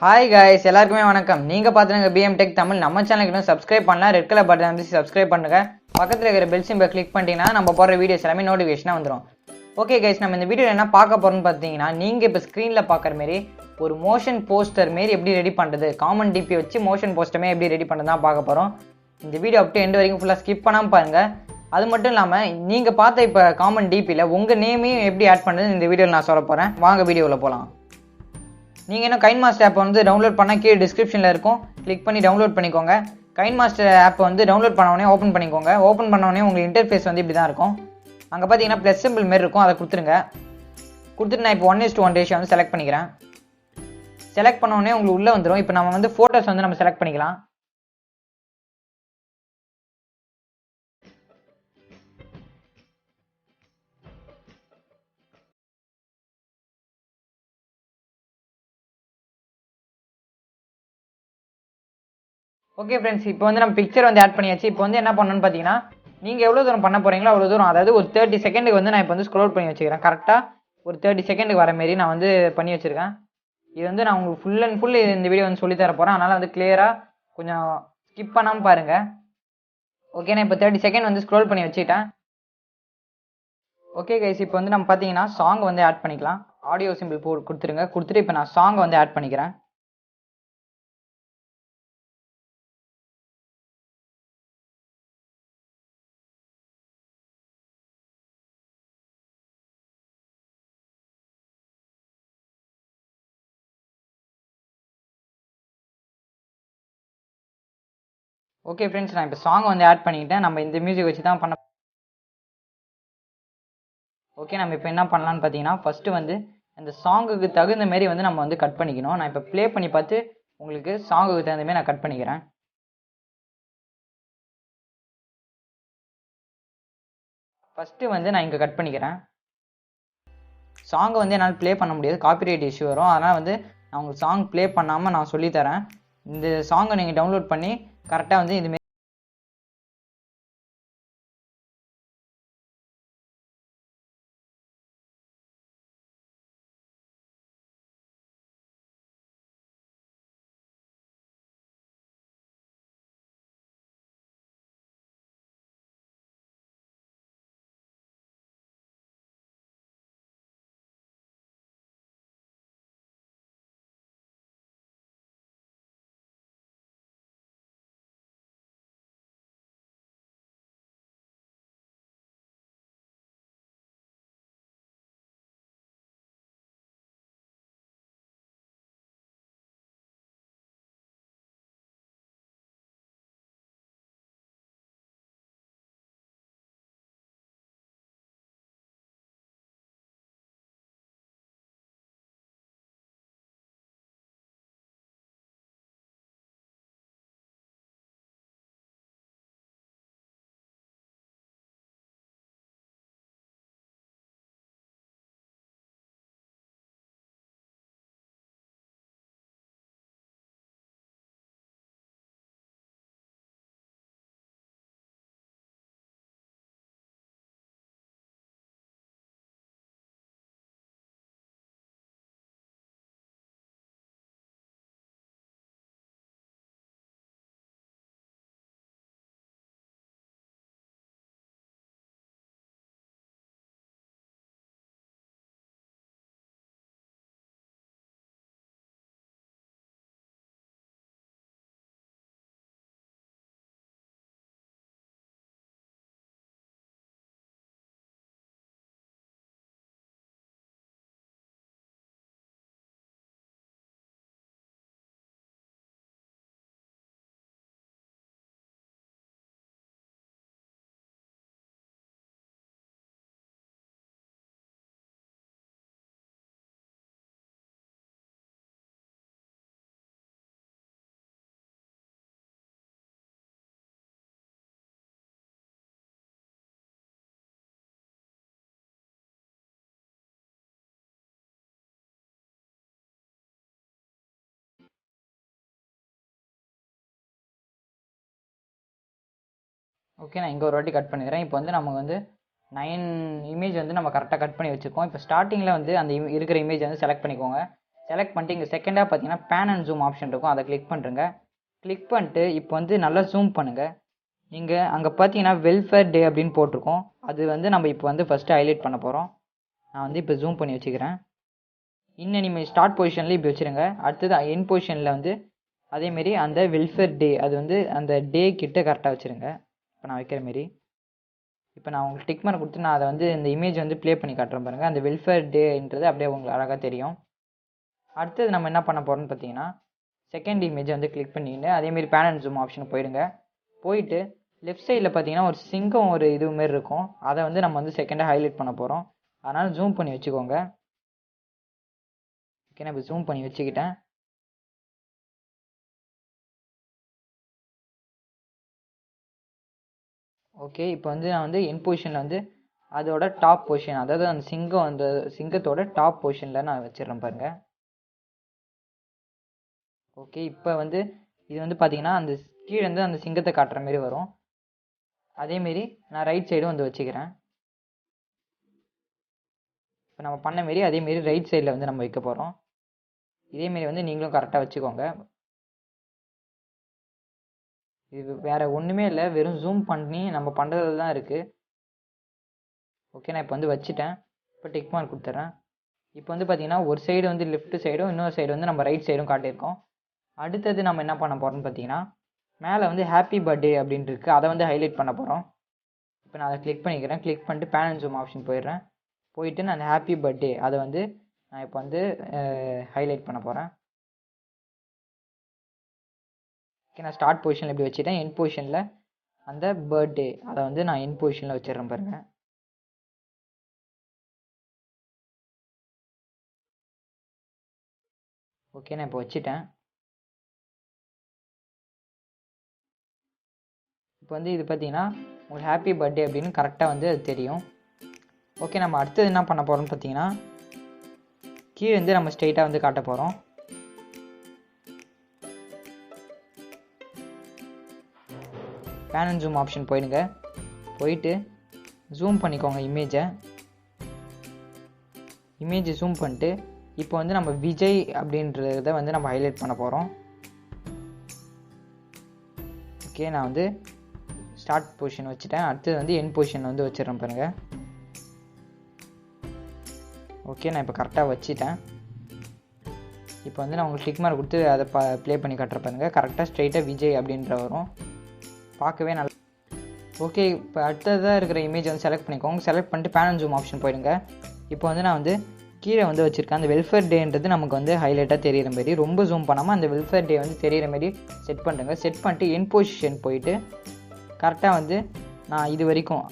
Hi guys, எல்லாருக்குமே வணக்கம். நீங்கள் பார்த்துருங்க பிஎம் டெக் தமிழ். நம்ம சேனலுக்கு இன்னும் சப்ஸ்கிரைப் பண்ணலாம். ரெட் கலர் பட்டன் அமைச்சு சப்ஸ்கிரைப் பண்ணுங்க. பக்கத்தில் இருக்கிற பெல் சிம்பை கிளிக் பண்ணிட்டீங்கன்னா நம்ம போடுற வீடியோஸ் எல்லாமே நோட்டிஃபிகேஷனாக வந்துடும். ஓகே கைஸ், நம்ம இந்த வீடியோவில் என்ன பார்க்க போகிறோம்னு பார்த்தீங்கன்னா, நீங்கள் இப்போ ஸ்க்ரீனில் பார்க்குற மாரி ஒரு மோஷன் போஸ்டர் மாரி எப்படி ரெடி பண்ணுறது, காமன் டிபி வச்சு மோஷன் போஸ்டருமே எப்படி ரெடி பண்ணுறது தான் பார்க்க போகிறோம். இந்த வீடியோ அப்படியே எண்டு வரைக்கும் ஃபுல்லாக ஸ்கிப் பண்ணாமல் பாருங்கள். அது மட்டும் இல்லாமல் நீங்கள் பார்த்த இப்போ காமன் டிபியில் உங்கள் நேமையும் எப்படி ஆட் பண்ணுறது இந்த வீடியோவில் நான் சொல்ல போகிறேன். வாங்க வீடியோவில் போகலாம். நீங்கள் இன்னும் கைன்மாஸ்டர் ஆப்பை வந்து டவுன்லோட் பண்ணால் கீழே டிஸ்கிரிப்ஷனில் இருக்கும், கிளிக் பண்ணி டவுன்லோட் பண்ணிக்கோங்க. கைன்மாஸ்டர் ஆப்பை வந்து டவுன்லோட் பண்ண உடனே ஓப்பன் பண்ணிக்கோங்க. ஓப்பன் பண்ண உடனே உங்களுக்கு இன்டர்ஃபேஸ் வந்து இப்படி தான் இருக்கும். அங்கே பார்த்தீங்கன்னா ப்ளஸ் சிம்பிள் மாரி இருக்கும், அதை கொடுத்துருங்க. கொடுத்துட்டு நான் இப்போ 1:1 ரேஷியோ வந்து செலக்ட் பண்ணிக்கிறேன். செலக்ட் பண்ண உடனே உங்களுக்கு உள்ளே வந்துடும். இப்போ நம்ம வந்து ஃபோட்டோஸ் வந்து நம்ம செலக்ட் பண்ணிக்கலாம். ஓகே ஃப்ரெண்ட்ஸ், இப்போ வந்து நம்ம பிக்சர் வந்து ஆட் பண்ணியாச்சு. இப்போ வந்து என்ன பண்ணணும்னு பார்த்தீங்கன்னா, நீங்கள் எவ்வளோ தூரம் பண்ண போகிறீங்களோ அவ்வளோ தூரம், அதாவது ஒரு 30 செகண்டுக்கு வந்து நான் இப்போ வந்து ஸ்க்ரோல் பண்ணி வச்சுக்கிறேன். கரெக்டாக ஒரு 30 செகண்டுக்கு வர மாரி நான் வந்து பண்ணி வச்சுருக்கேன். இது வந்து நான் உங்களுக்கு ஃபுல் அண்ட் ஃபுல் இந்த வீடியோ வந்து சொல்லித்தர போகிறேன். அதனால் வந்து கிளியராக கொஞ்சம் ஸ்கிப் பண்ணாமல் பாருங்கள். ஓகே, நான் இப்போ 30 செகண்ட் வந்து ஸ்க்ரோல் பண்ணி வச்சுக்கிட்டேன். ஓகே கைஸ், இப்போ வந்து நம்ம பார்த்தீங்கன்னா சாங் வந்து ஆட் பண்ணிக்கலாம். ஆடியோ சிம்பிள் கொடுத்துருங்க. கொடுத்துட்டு இப்போ நான் சாங்கை வந்து ஆட் பண்ணிக்கிறேன். ஓகே ஃப்ரெண்ட்ஸ், நான் இப்போ சாங் வந்து ஆட் பண்ணிக்கிட்டேன். நம்ம இந்த மியூசிக் வச்சு தான் பண்ண. ஓகே, நம்ம இப்போ என்ன பண்ணலான்னு பார்த்தீங்கன்னா, ஃபஸ்ட்டு வந்து இந்த சாங்குக்கு தகுந்த மாரி வந்து நம்ம வந்து கட் பண்ணிக்கணும். நான் இப்போ ப்ளே பண்ணி பார்த்து உங்களுக்கு சாங்குக்கு தகுந்த மாரி நான் கட் பண்ணிக்கிறேன். ஃபஸ்ட்டு வந்து நான் இங்கே கட் பண்ணிக்கிறேன். சாங்கை வந்து என்னால் ப்ளே பண்ண முடியாது, காப்பிரைட் இஷ்யூ வரும். அதனால் வந்து நான் உங்களுக்கு சாங் ப்ளே பண்ணாமல் நான் சொல்லித்தரேன். இந்த சாங்கை நீங்கள் டவுன்லோட் பண்ணி கரெக்டாக வந்து இதுமாரி. ஓகே, நான் இங்கே ஒரு வாட்டி கட் பண்ணிக்கிறேன். இப்போ வந்து நமக்கு வந்து 9 இமேஜ் வந்து நம்ம கரெக்டாக கட் பண்ணி வச்சுருக்கோம். இப்போ ஸ்டார்டிங்கில் வந்து அந்த இருக்கிற இமேஜ் வந்து செலக்ட் பண்ணிக்கோங்க. செலக்ட் பண்ணிட்டு இங்கே செகண்டாக பார்த்தீங்கன்னா பேன் அண்ட் ஜூம் ஆப்ஷன் இருக்கும், அதை கிளிக் பண்ணுறங்க. கிளிக் பண்ணிட்டு இப்போ வந்து நல்லா ஜூம் பண்ணுங்கள். நீங்கள் அங்கே பார்த்தீங்கன்னா வெல்ஃபேர் டே அப்படின்னு போட்டிருக்கோம், அது வந்து நம்ம இப்போ வந்து ஃபஸ்ட்டு ஹைலைட் பண்ண போகிறோம். நான் வந்து இப்போ ஜூம் பண்ணி வச்சுக்கிறேன். இன்னும் நீங்கள் ஸ்டார்ட் பொசிஷனில் இப்படி வச்சுருங்க. அடுத்தது என் பொசிஷனில் வந்து அதேமாரி அந்த வெல்ஃபேர் டே அது வந்து அந்த டே கிட்ட கரெக்டாக வச்சுருங்க. இப்போ நான் வைக்கிற மாரி இப்போ நான் உங்களுக்கு டிக் மார்க் கொடுத்து நான் அதை வந்து இந்த இமேஜ் வந்து ப்ளே பண்ணி காட்டுறேன் பாருங்கள். அந்த வெல்ஃபேர் டேன்றது அப்படியே உங்களுக்கு அழகாக தெரியும். அடுத்தது நம்ம என்ன பண்ண போகிறோம்னு பார்த்தீங்கன்னா செகண்ட் இமேஜை வந்து கிளிக் பண்ணிக்கிட்டு அதேமாரி பேன் அண்ட் ஜூம் ஆப்ஷன் போயிடுங்க. போயிட்டு லெஃப்ட் சைடில் பார்த்தீங்கன்னா ஒரு சிங்கம் ஒரு இது மாரி இருக்கும், அதை வந்து நம்ம வந்து செகண்டாக ஹைலைட் பண்ண போகிறோம். அதனால் ஜூம் பண்ணி வச்சுக்கோங்க. ஓகே, நான் இப்போ ஜூம் பண்ணி வச்சுக்கிட்டேன். ஓகே, இப்போ வந்து நான் வந்து என் பொசிஷனில் வந்து அதோட டாப் பொசிஷன், அதாவது அந்த சிங்கம் அந்த சிங்கத்தோட டாப் பொசிஷனில் நான் வச்சிடறேன் பாருங்கள். ஓகே, இப்போ வந்து இது வந்து பார்த்தீங்கன்னா அந்த கீழே வந்து அந்த சிங்கத்தை காட்டுற மாரி வரும். அதேமாரி நான் ரைட் சைடும் வந்து வச்சுக்கிறேன். இப்போ நம்ம பண்ண மாரி அதேமாரி ரைட் சைடில் வந்து நம்ம வைக்க போகிறோம். இதேமாரி வந்து நீங்களும் கரெக்டாக வச்சுக்கோங்க. இது வேறு ஒன்றுமே இல்லை, வெறும் ஜூம் பண்ணி நம்ம பண்ணுறது தான் இருக்குது. ஓகே, நான் இப்போ வந்து வச்சுட்டேன். இப்போ டிக் மார்க் கொடுத்துட்றேன். இப்போ வந்து பார்த்தீங்கன்னா ஒரு சைடு வந்து லெஃப்ட் சைடும் இன்னொரு சைடு வந்து நம்ம ரைட் சைடும் காட்டியிருக்கோம். அடுத்தது நம்ம என்ன பண்ண போகிறோம்னு பார்த்தீங்கன்னா மேலே வந்து ஹாப்பி பர்த்டே அப்படின்ட்டு இருக்குது, அதை வந்து ஹைலைட் பண்ண போகிறோம். இப்போ நான் அதை கிளிக் பண்ணிக்கிறேன். கிளிக் பண்ணிட்டு பேன் அண்ட் ஜூம் ஆப்ஷன் போயிடுறேன். போயிட்டு நான் அந்த ஹாப்பி பர்த்டே அதை வந்து நான் இப்போ வந்து ஹைலைட் பண்ண போகிறேன். ஓகே, நான் ஸ்டார்ட் பொசிஷனில் எப்படி வச்சுட்டேன், என் பொசிஷனில் அந்த பர்த்டே அதை வந்து நான் என் பொசிஷனில் வச்சிடுறேன் பாருங்கள். ஓகே, நான் இப்போ வச்சுட்டேன். இப்போ வந்து இது பார்த்தீங்கன்னா உங்களுக்கு ஹாப்பி பர்த்டே அப்படின்னு கரெக்டாக வந்து அது தெரியும். ஓகே, நம்ம அடுத்தது என்ன பண்ண போகிறோம்னு பார்த்தீங்கன்னா கீழே வந்து நம்ம ஸ்ட்ரெயிட்டாக வந்து காட்ட போகிறோம். பேன் அண்ட் ஜூம் ஆப்ஷன் போயிடுங்க. போயிட்டு ஜூம் பண்ணிக்கோங்க இமேஜை ஜூம் பண்ணிட்டு இப்போ வந்து நம்ம விஜய் அப்படின்றத வந்து நம்ம ஹைலைட் பண்ண போகிறோம். ஓகே, நான் வந்து ஸ்டார்ட் பொசிஷன் வச்சுட்டேன். அடுத்தது வந்து என் பொசிஷன் வந்து வச்சிடறேன் பாருங்கள். ஓகே, நான் இப்போ கரெக்டாக வச்சுட்டேன். இப்போ வந்து நான் உங்களுக்கு டிக் மார்க் கொடுத்து அதை ப்ளே பண்ணி காட்டுற பாருங்கள். கரெக்டாக ஸ்ட்ரெயிட்டாக விஜய் அப்படின்ற வரும், பார்க்கவே நல்லா. ஓகே, இப்போ அடுத்ததாக இருக்கிற இமேஜ் வந்து செலக்ட் பண்ணிக்கோங்க. செலக்ட் பண்ணிட்டு பேன் அண்ட் ஜூம் ஆப்ஷன் போயிடுங்க. இப்போ வந்து நான் வந்து கீழே வந்து வச்சுருக்கேன் அந்த வெல்ஃபேர் டேன்றது நமக்கு வந்து ஹைலைட்டாக தெரிகிற மாரி, ரொம்ப ஜூம் பண்ணாமல் அந்த வெல்ஃபேர் டே வந்து தெரிகிற மாரி செட் பண்ணுறேங்க. செட் பண்ணிட்டு என் பொசிஷன் போயிட்டு கரெக்டாக வந்து நான் இது வரைக்கும்,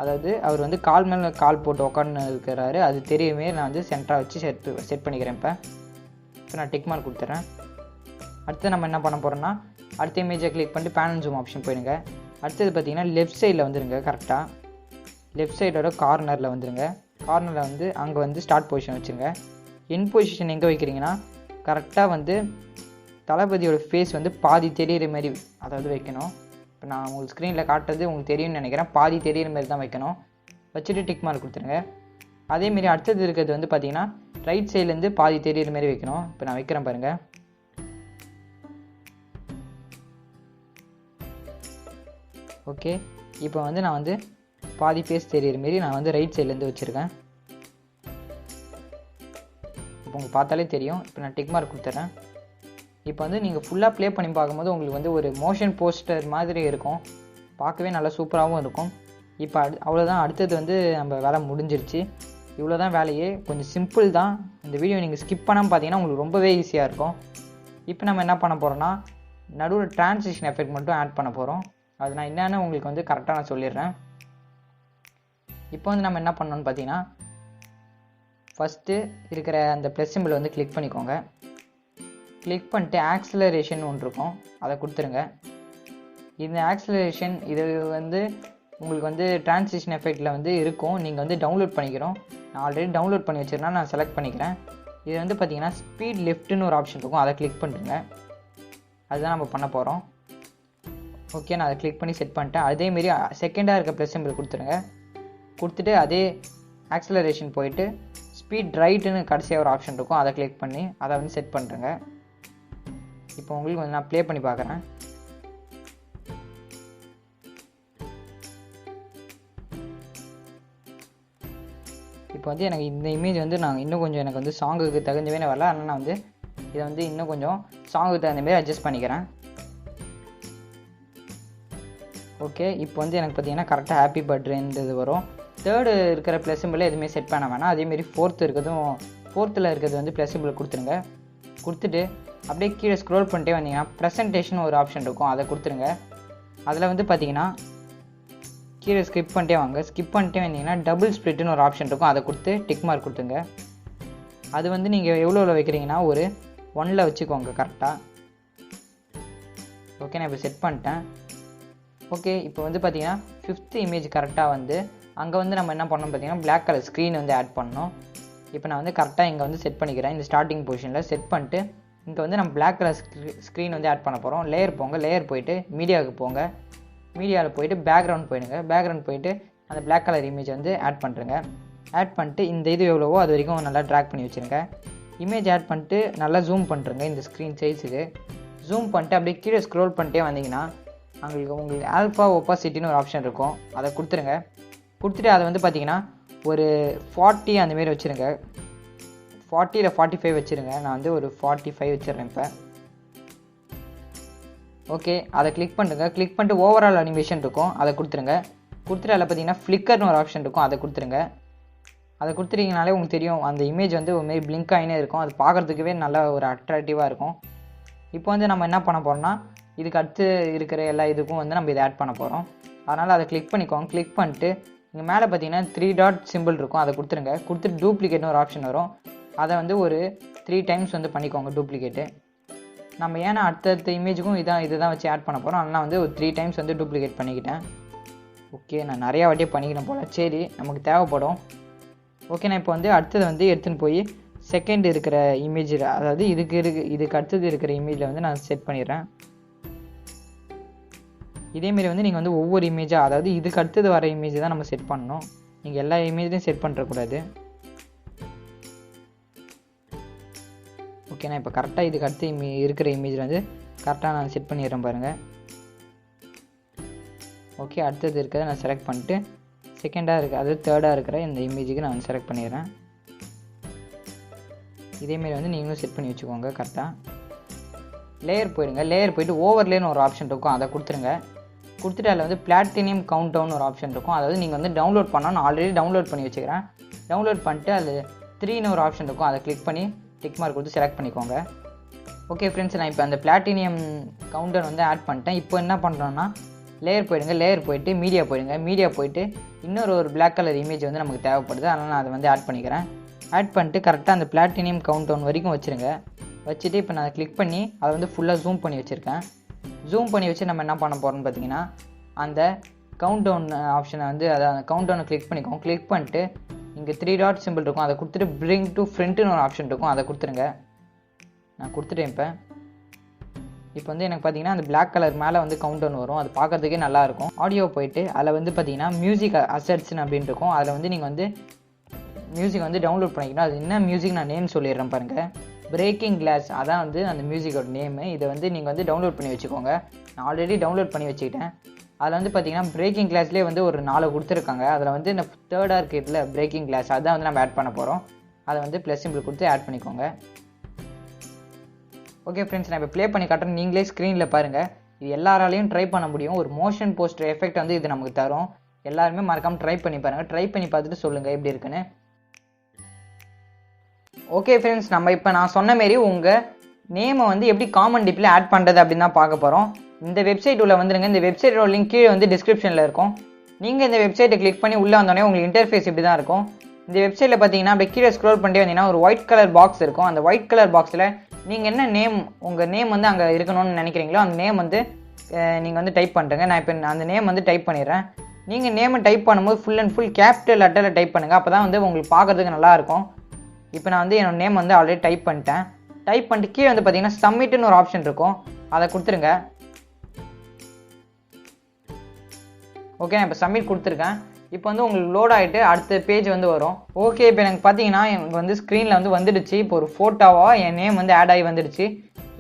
அதாவது அவர் வந்து கால் மேலே கால் போட்டு உட்காந்து இருக்கிறாரு, அது தெரியுற மாரி நான் வந்து சென்டராக வச்சு செட் பண்ணிக்கிறேன். இப்போ நான் டிக் மார்க் கொடுத்துட்றேன். அடுத்து நம்ம என்ன பண்ண போகிறோம்னா அடுத்த இமேஜை கிளிக் பண்ணிட்டு பேன் அண்ட் ஜூம் ஆப்ஷன் போயிடுங்க. அடுத்தது பார்த்தீங்கன்னா லெஃப்ட் சைடில் வந்துடுங்க. கரெக்டாக லெஃப்ட் சைடோட கார்னரில் வந்துடுங்க. கார்னரில் வந்து அங்கே வந்து ஸ்டார்ட் பொசிஷன் வச்சுருங்க. என் பொசிஷன் எங்கே வைக்கிறீங்கன்னா கரெக்டாக வந்து தளபதியோட ஃபேஸ் வந்து பாதி தெரிகிற மாதிரி அதாவது வைக்கணும். இப்போ நான் உங்களுக்கு ஸ்க்ரீனில் காட்டுறது உங்களுக்கு தெரியும்னு நினைக்கிறேன், பாதி தெரிகிற மாதிரி தான் வைக்கணும். வச்சுட்டு டிக் மார்க் கொடுத்துருங்க. அதேமாரி அடுத்தது இருக்கிறது வந்து பார்த்தீங்கன்னா ரைட் சைட்லேருந்து பாதி தெரிகிற மாதிரி வைக்கணும். இப்போ நான் வைக்கிறேன் பாருங்கள். ஓகே, இப்போ வந்து நான் வந்து பாதி ஃபேஸ் தெரிகிற மாரி நான் வந்து ரைட் சைட்லேருந்து வச்சுருக்கேன். இப்போ உங்களுக்கு பார்த்தாலே தெரியும். இப்போ நான் டிக் மார்க் கொடுத்துட்றேன். இப்போ வந்து நீங்கள் ஃபுல்லாக ப்ளே பண்ணி பார்க்கும்போது உங்களுக்கு வந்து ஒரு மோஷன் போஸ்டர் மாதிரி இருக்கும், பார்க்கவே நல்லா சூப்பராகவும் இருக்கும். இப்போ அவ்வளோதான், அடுத்தது வந்து நம்ம வேலை முடிஞ்சிருச்சு. இவ்வளோ தான் வேலையே, கொஞ்சம் சிம்பிள் தான். இந்த வீடியோ நீங்கள் ஸ்கிப் பண்ணாமல் பார்த்தீங்கன்னா உங்களுக்கு ரொம்பவே ஈஸியாக இருக்கும். இப்போ நம்ம என்ன பண்ண போகிறோம்னா நடுவில் டிரான்சிஷன் எஃபெக்ட் மட்டும் ஆட் பண்ண போகிறோம். அது நான் என்னென்னு உங்களுக்கு வந்து கரெக்டாக நான் சொல்லிடுறேன். இப்போ வந்து நம்ம என்ன பண்ணணும்னு பார்த்தீங்கன்னா ஃபஸ்ட்டு இருக்கிற அந்த ப்ளஸ் சிம்பிள் வந்து கிளிக் பண்ணிக்கோங்க. கிளிக் பண்ணிட்டு ஆக்சிலரேஷன் ஒன்று இருக்கும், அதை கொடுத்துருங்க. இந்த ஆக்சிலரேஷன் இது வந்து உங்களுக்கு வந்து டிரான்சிஷன் எஃபெக்டில் வந்து இருக்கும், நீங்கள் வந்து டவுன்லோட் பண்ணிக்கிறோம். நான் ஆல்ரெடி டவுன்லோட் பண்ணி வச்சுருந்தா நான் செலக்ட் பண்ணிக்கிறேன். இது வந்து பார்த்தீங்கன்னா ஸ்பீட் லெஃப்ட்னு ஒரு ஆப்ஷன் இருக்கும், அதை கிளிக் பண்ணுறேங்க. அதுதான் நம்ம பண்ண போகிறோம். ஓகே, நான் அதை கிளிக் பண்ணி செட் பண்ணிட்டேன். அதேமாரி செகண்டாக இருக்க ப்ளஸ் சிம்பிள் கொடுத்துருங்க. கொடுத்துட்டு அதே ஆக்சிலரேஷன் போயிட்டு ஸ்பீட் ரைட்டுன்னு கடைசியாக ஒரு ஆப்ஷன் இருக்கும், அதை கிளிக் பண்ணி அதை வந்து செட் பண்ணுறேங்க. இப்போ உங்களுக்கு வந்து நான் ப்ளே பண்ணி பார்க்குறேன். இப்போ வந்து எனக்கு இந்த இமேஜ் வந்து நான் இன்னும் கொஞ்சம் எனக்கு வந்து சாங்குக்கு தகுந்தவே வரல, ஆனால் நான் வந்து இதை வந்து இன்னும் கொஞ்சம் சாங்குக்கு தகுந்த மாதிரி அட்ஜஸ்ட் பண்ணிக்கிறேன். ஓகே, இப்போ வந்து எனக்கு பார்த்தீங்கன்னா கரெக்டாக ஹாப்பி பர்த்டேன்றது வரும். தேர்டு இருக்கிற ப்ளஸ் சிம்பிள் எதுவுமே செட் பண்ண வேணாம். அதேமாரி ஃபோர்த்தில் இருக்கிறது வந்து ப்ளஸ் சிம்பிள் கொடுத்துருங்க. கொடுத்துட்டு அப்படியே கீழே ஸ்க்ரோல் பண்ணிட்டே வந்தீங்கன்னா ப்ரெசன்டேஷன் ஒரு ஆப்ஷன் இருக்கும், அதை கொடுத்துருங்க. அதில் வந்து பார்த்தீங்கன்னா கீழே ஸ்கிப் பண்ணிட்டே வாங்க. ஸ்கிப் பண்ணிட்டே வந்தீங்கன்னா டபுள் ஸ்ப்ளிட்னு ஒரு ஆப்ஷன் இருக்கும், அதை கொடுத்து டிக் மார்க் கொடுத்துங்க. அது வந்து நீங்கள் எவ்வளோ வைக்கிறீங்கன்னா ஒரு 1ல் வச்சுக்கோங்க கரெக்டாக. ஓகே, நான் இப்போ செட் பண்ணிட்டேன். ஓகே, இப்போ வந்து பார்த்தீங்கன்னா 5th இமேஜ் கரெக்டாக வந்து அங்கே வந்து நம்ம என்ன பண்ணோம் பார்த்தீங்கன்னா பிளாக் கலர் ஸ்க்ரீன் வந்து ஆட் பண்ணோம். இப்போ நான் வந்து கரெக்டாக இங்கே வந்து செட் பண்ணிக்கிறேன். இந்த ஸ்டார்டிங் பொசிஷனில் செட் பண்ணிட்டு இங்கே வந்து நம்ம பிளாக் கலர் ஸ்க்ரீன் வந்து ஆட் பண்ண போகிறோம். லேயர் போங்க, லேயர் போயிட்டு மீடியாவுக்கு போங்க. மீடியாவில் போயிட்டு பேக்ரவுண்ட் போயிடுங்க. பேக்ரவுண்ட் போயிட்டு அந்த பிளாக் கலர் இமேஜ் வந்து ஆட் பண்ணுறேங்க. ஆட் பண்ணிட்டு இந்த இது எவ்வளவோ அது வரைக்கும் நல்லா ட்ராக் பண்ணி வச்சுருங்க. இமேஜ் ஆட் பண்ணிட்டு நல்லா ஜூம் பண்ணுறேங்க இந்த ஸ்க்ரீன் சைஸுக்கு. ஜூம் பண்ணிட்டு அப்படியே கீழே ஸ்க்ரோல் பண்ணிட்டே வந்தீங்கன்னா உங்களுக்கு ஆல்ஃபா ஒப்பாசிட்டின்னு ஒரு ஆப்ஷன் இருக்கும், அதை கொடுத்துருங்க. கொடுத்துட்டு அதை வந்து பார்த்தீங்கன்னா ஒரு 40 அந்தமாரி வச்சுருங்க. 40 இல்லை 45 வச்சுருங்க. நான் வந்து ஒரு 45 வச்சிடுறேன் இப்போ. ஓகே, அதை கிளிக் பண்ணுங்க. கிளிக் பண்ணிட்டு ஓவரால் அனிமேஷன் இருக்கும், அதை கொடுத்துருங்க. கொடுத்துட்டு அதில் பார்த்தீங்கன்னா ஃப்ளிக்கர்னு ஒரு ஆப்ஷன் இருக்கும், அதை கொடுத்துருங்க. அதை கொடுத்துட்டீங்கனாலே உங்களுக்கு தெரியும் அந்த இமேஜ் வந்து ஒரு மாதிரி பிளிங்க் ஆகினே இருக்கும். அது பார்க்குறதுக்கவே நல்லா ஒரு அட்ராக்டிவாக இருக்கும். இப்போ வந்து நம்ம என்ன பண்ண போகிறோம்னா இதுக்கு அடுத்து இருக்கிற எல்லா இதுக்கும் வந்து நம்ம இதை ஆட் பண்ண போகிறோம். அதனால் அதை கிளிக் பண்ணிக்கோங்க. கிளிக் பண்ணிட்டு இங்கே மேலே பார்த்தீங்கன்னா 3 டாட் சிம்பிள் இருக்கும், அதை கொடுத்துருங்க. கொடுத்துட்டு டூப்ளிகேட்னு ஒரு ஆப்ஷன் வரும், அதை வந்து ஒரு 3 டைம்ஸ் வந்து பண்ணிக்கோங்க டூப்ளிகேட்டு. நம்ம ஏன்னா அடுத்தடுத்த இமேஜுக்கும் இதுதான் வச்சு ஆட் பண்ண போகிறோம். அதனால் வந்து ஒரு 3 டைம்ஸ் வந்து டூப்ளிகேட் பண்ணிக்கிட்டேன். ஓகே, நான் நிறையா வாட்டியே பண்ணிக்கிறேன் போல். சரி, நமக்கு தேவைப்படும். ஓகே, நான் இப்போ வந்து அடுத்தது வந்து எடுத்துன்னு போய் செகண்ட் இருக்கிற இமேஜில், அதாவது இதுக்கு அடுத்தது இருக்கிற இமேஜில் வந்து நான் செட் பண்ணிடுறேன். இதேமாரி வந்து நீங்கள் வந்து ஒவ்வொரு இமேஜாக, அதாவது இதுக்கு அடுத்தது வர இமேஜ் தான் நம்ம செட் பண்ணணும். நீங்கள் எல்லா இமேஜ்லையும் செட் பண்ணுறக்கூடாது. ஓகே, நான் இப்போ கரெக்டாக இதுக்கு அடுத்து இருக்கிற இமேஜில் வந்து கரெக்டாக நான் செட் பண்ணிடுறேன் பாருங்கள். ஓகே, அடுத்தது இருக்கிறத நான் செலக்ட் பண்ணிட்டு செகண்டாக இருக்குது, அதாவது தேர்டாக இருக்கிற இந்த இமேஜுக்கு நான் வந்து செலக்ட் பண்ணிடுறேன். இதேமாரி வந்து நீங்களும் செட் பண்ணி வச்சுக்கோங்க கரெக்டாக. லேயர் போயிடுங்க. லேயர் போயிட்டு ஓவர்லேன்னு ஒரு ஆப்ஷன் இருக்கும், அதை கொடுத்துருங்க. கொடுத்துட்டு அதில் வந்து பிளாட்டினியம் கவுண்ட் டவுன் ஒரு ஆப்ஷன் இருக்கும், அதாவது நீங்கள் வந்து டவுன்லோட் பண்ணால் நான் ஆல்ரெடி டவுன்லோட் பண்ணி வச்சுக்கிறேன். டவுன்லோட் பண்ணிட்டு அதில் 3ன்னு ஒரு ஆப்ஷன் இருக்கும், அதை கிளிக் பண்ணி டிக் மார்க் கொடுத்து செலக்ட் பண்ணிக்கோங்க. ஓகே ஃப்ரெண்ட்ஸ், நான் இப்போ அந்த பிளாட்டினியம் கவுண்டர் வந்து ஆட் பண்ணிட்டேன். இப்போ என்ன பண்ணுறோன்னா லேயர் போயிடுங்க. லேயர் போயிட்டு மீடியா போயிடுங்க. மீடியா போயிட்டு இன்னொரு பிளாக் கலர் இமேஜ் வந்து நமக்கு தேவைப்படுது, அதனால் நான் அதை வந்து ஆட் பண்ணிக்கிறேன். ஆட் பண்ணிட்டு கரெக்டாக அந்த பிளாட்டினியம் கவுண்ட் டவுன் வரைக்கும் வச்சுருங்க. வச்சுட்டு இப்போ நான் கிளிக் பண்ணி அதை வந்து ஃபுல்லாக ஜூம் பண்ணி வச்சுருக்கேன். ஜூம் பண்ணி வச்சு நம்ம என்ன பண்ண போகிறோம்னு பார்த்தீங்கன்னா அந்த கவுண்ட் டவுன் ஆப்ஷனை வந்து அந்த கவுண்ட் டவுனை கிளிக் பண்ணிக்கோங்க. கிளிக் பண்ணிட்டு இங்கே 3 டாட் சிம்பிள் இருக்கும், அதை கொடுத்துட்டு பிரிங் டு ஃப்ரண்ட்டுன்னு ஒரு ஆப்ஷன் இருக்கும், அதை கொடுத்துருங்க. நான் கொடுத்துட்டேன். இப்போ வந்து எனக்கு பார்த்தீங்கன்னா அந்த பிளாக் கலர் மேலே வந்து கவுண்ட் டவுன் வரும், அது பார்க்குறதுக்கே நல்லாயிருக்கும். ஆடியோ போயிட்டு அதில் வந்து பார்த்தீங்கன்னா மியூசிக் அசட்ஸ்ன்னு அப்படின்னு இருக்கும், அதில் வந்து நீங்கள் வந்து மியூசிக் வந்து டவுன்லோட் பண்ணிக்கணும். அது என்ன மியூசிக் நான் நேம் சொல்லிடுறேன் பாருங்கள். பிரேக்கிங் கிளாஸ், அதான் வந்து அந்த மியூசிக்கோட நேமு. இதை வந்து நீங்கள் வந்து டவுன்லோட் பண்ணி வச்சுக்கோங்க. நான் ஆல்ரெடி டவுன்லோட் பண்ணி வச்சுக்கிட்டேன். அதில் வந்து பார்த்தீங்கன்னா பிரேக்கிங் கிளாஸ்லேயே வந்து ஒரு 4 கொடுத்துருக்காங்க. அதில் வந்து இந்த தேர்டாக இருக்கிறதுல பிரேக்கிங் கிளாஸ், அதான் வந்து நம்ம ஆட் பண்ண போகிறோம். அதை வந்து ப்ளஸ் சிம்பிள் கொடுத்து ஆட் பண்ணிக்கோங்க. ஓகே ஃப்ரெண்ட்ஸ், நான் இப்போ ப்ளே பண்ணி காட்டுறேன், நீங்களே ஸ்க்ரீனில் பாருங்கள். இது எல்லாராலையும் ட்ரை பண்ண முடியும். ஒரு மோஷன் போஸ்டர் எஃபெக்ட் வந்து இது நமக்கு தரும். எல்லாருமே மறக்காமல் ட்ரை பண்ணி பாருங்கள். ட்ரை பண்ணி பார்த்துட்டு சொல்லுங்கள் எப்படி இருக்குன்னு. ஓகே ஃப்ரெண்ட்ஸ், நம்ம இப்போ நான் சொன்ன மாரி உங்கள் நேமை வந்து எப்படி காமன் டிப்பில் ஆட் பண்ணுறது அப்படின்னு தான் பார்க்க போகிறோம். இந்த வெப்சைட் உள்ள வந்துருங்க. இந்த வெப்சைட்டோட லிங்க் கீழே வந்து டிஸ்கிரிப்ஷனில் இருக்கும். நீங்கள் இந்த வெப்சைட்டை கிளிக் பண்ணி உள்ளே வந்தோடனே உங்களுக்கு இன்டர்ஃபேஸ் இப்படி தான் இருக்கும். இந்த வெப்சைட்டில் பார்த்தீங்கன்னா அப்படியே கீழே ஸ்க்ரோல் பண்ணிட்டே வந்தீங்கன்னா ஒரு ஒயிட் கலர் பாக்ஸ் இருக்கும். அந்த ஒயிட் கலர் பாக்ஸில் நீங்கள் என்ன நேம், உங்கள் நேம் வந்து அங்கே இருக்கணும்னு நினைக்கிறீங்களோ அந்த நேம் வந்து நீங்கள் வந்து டைப் பண்ணுறங்க. நான் இப்போ அந்த நேம் வந்து டைப் பண்ணிடுறேன். நீங்கள் நேமை டைப் பண்ணும்போது ஃபுல் அண்ட் ஃபுல் கேபிட்டல் லெட்டரில் டைப் பண்ணுங்கள், அப்போ தான் வந்து உங்களுக்கு பார்க்குறதுக்கு நல்லாயிருக்கும். இப்போ நான் வந்து என்னோட நேம் வந்து ஆல்ரெடி டைப் பண்ணிட்டேன். டைப் பண்ணிட்டு கீழே வந்து பார்த்தீங்கன்னா சப்மிட்னு ஒரு ஆப்ஷன் இருக்கும், அதை கொடுத்துருங்க. ஓகே, நான் இப்போ சப்மிட் கொடுத்துருக்கேன். இப்போ வந்து உங்களுக்கு லோட் ஆகிட்டு அடுத்த பேஜ் வந்து வரும். ஓகே, இப்போ எனக்கு பார்த்தீங்கன்னா எனக்கு வந்து ஸ்க்ரீனில் வந்து வந்துடுச்சு. இப்போ ஒரு ஃபோட்டோவாக என் நேம் வந்து ஆட் ஆகி வந்துடுச்சு.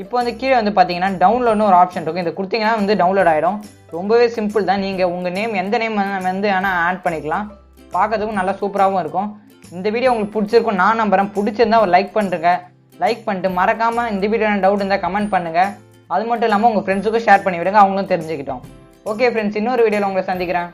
இப்போ வந்து கீழே வந்து பார்த்தீங்கன்னா டவுன்லோட்னு ஒரு ஆப்ஷன் இருக்கும். இதை கொடுத்தீங்கன்னா வந்து டவுன்லோட் ஆகிடும். ரொம்பவே சிம்பிள் தான். நீங்கள் உங்கள் நேம் எந்த நேம் வந்து ஆனால் ஆட் பண்ணிக்கலாம். பார்க்கறதுக்கும் நல்லா சூப்பராகவும் இருக்கும். இந்த வீடியோ உங்களுக்கு பிடிச்சிருக்கும் நான் நம்புறேன். பிடிச்சிருந்தா ஒரு லைக் பண்ணுறேங்க. லைக் பண்ணிட்டு மறக்காமல் இந்த வீடியோ டவுட் இருந்தால் கமெண்ட் பண்ணுங்கள். அது மட்டும் இல்லாமல் உங்கள் ஃப்ரெண்ட்ஸுக்கும் ஷேர் பண்ணி விடுங்க, அவங்களும் தெரிஞ்சுக்கிட்டோம். ஓகே ஃப்ரெண்ட்ஸ், இன்னொரு வீடியோவில் உங்களை சந்திக்கிறேன்.